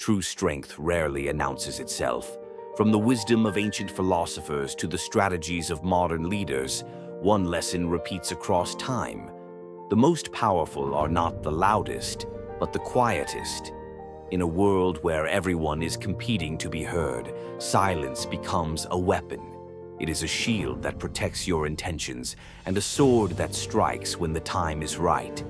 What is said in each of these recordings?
True strength rarely announces itself. From the wisdom of ancient philosophers to the strategies of modern leaders, one lesson repeats across time. The most powerful are not the loudest, but the quietest. In a world where everyone is competing to be heard, silence becomes a weapon. It is a shield that protects your intentions and a sword that strikes when the time is right.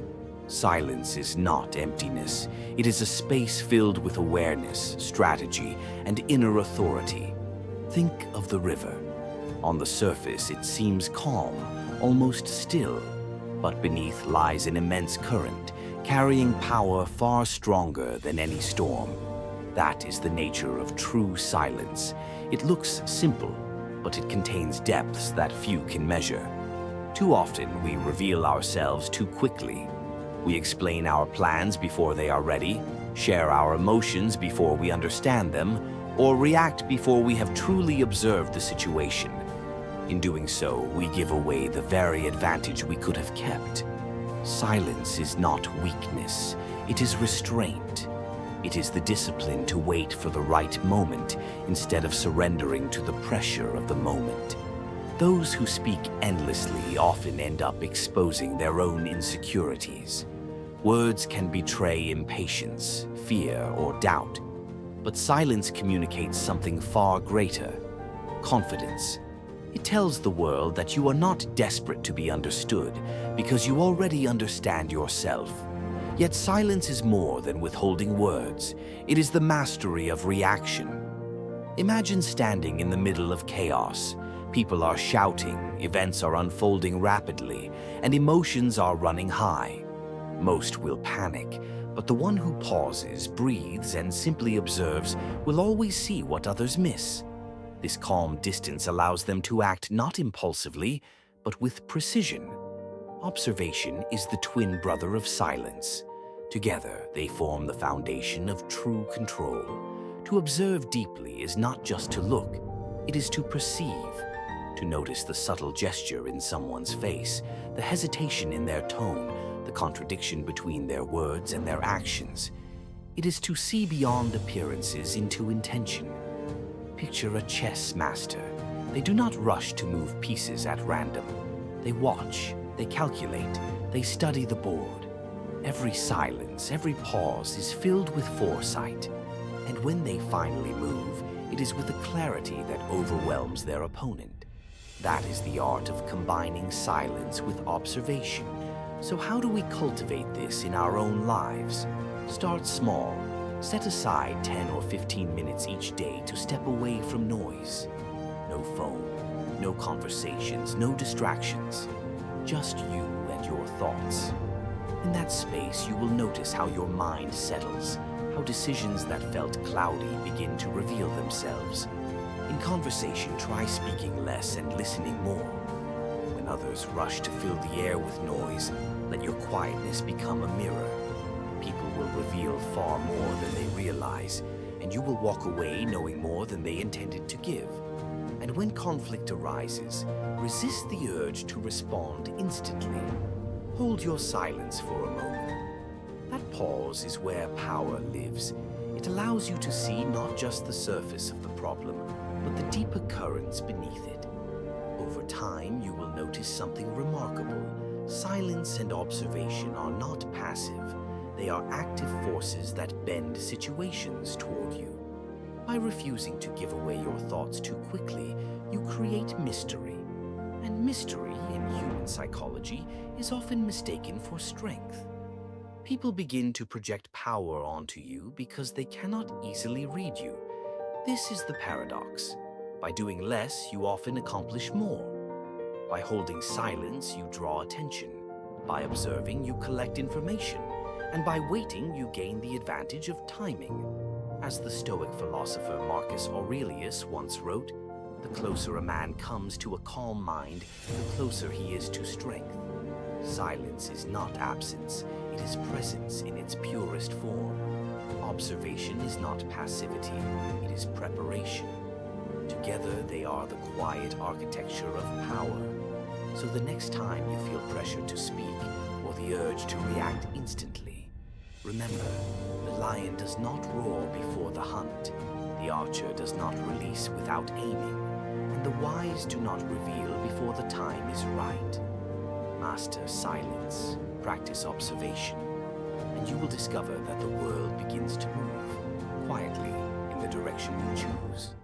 Silence is not emptiness. It is a space filled with awareness, strategy, and inner authority. Think of the river. On the surface, it seems calm, almost still, but beneath lies an immense current, carrying power far stronger than any storm. That is the nature of true silence. It looks simple, but it contains depths that few can measure. Too often, we reveal ourselves too quickly. We explain our plans before they are ready, share our emotions before we understand them, or react before we have truly observed the situation. In doing so, we give away the very advantage we could have kept. Silence is not weakness, it is restraint. It is the discipline to wait for the right moment instead of surrendering to the pressure of the moment. Those who speak endlessly often end up exposing their own insecurities. Words can betray impatience, fear, or doubt, but silence communicates something far greater: confidence. It tells the world that you are not desperate to be understood because you already understand yourself. Yet silence is more than withholding words. It is the mastery of reaction. Imagine standing in the middle of chaos. People are shouting, events are unfolding rapidly, and emotions are running high. Most will panic, but the one who pauses, breathes, and simply observes will always see what others miss. This calm distance allows them to act not impulsively, but with precision. Observation is the twin brother of silence. Together, they form the foundation of true control. To observe deeply is not just to look, it is to perceive. To notice the subtle gesture in someone's face, the hesitation in their tone, the contradiction between their words and their actions. It is to see beyond appearances into intention. Picture a chess master. They do not rush to move pieces at random. They watch, they calculate, they study the board. Every silence, every pause is filled with foresight. And when they finally move, it is with a clarity that overwhelms their opponent. That is the art of combining silence with observation. So how do we cultivate this in our own lives? Start small. Set aside 10 or 15 minutes each day to step away from noise. No phone, no conversations, no distractions. Just you and your thoughts. In that space, you will notice how your mind settles, how decisions that felt cloudy begin to reveal themselves. In conversation, try speaking less and listening more. When others rush to fill the air with noise, let your quietness become a mirror. People will reveal far more than they realize, and you will walk away knowing more than they intended to give. And when conflict arises, resist the urge to respond instantly. Hold your silence for a moment. That pause is where power lives. It allows you to see not just the surface of the problem, but the deeper currents beneath it. Over time, you will notice something remarkable. Silence and observation are not passive. They are active forces that bend situations toward you. By refusing to give away your thoughts too quickly, you create mystery. And mystery, in human psychology, is often mistaken for strength. People begin to project power onto you because they cannot easily read you. This is the paradox. By doing less, you often accomplish more. By holding silence, you draw attention. By observing, you collect information. And by waiting, you gain the advantage of timing. As the Stoic philosopher Marcus Aurelius once wrote, "The closer a man comes to a calm mind, the closer he is to strength." Silence is not absence, it is presence in its purest form. Observation is not passivity, it is preparation. Together, they are the quiet architecture of power. So the next time you feel pressure to speak or the urge to react instantly, remember, the lion does not roar before the hunt. The archer does not release without aiming, and the wise do not reveal before the time is right. Master silence, practice observation, and you will discover that the world begins to move quietly in the direction you choose.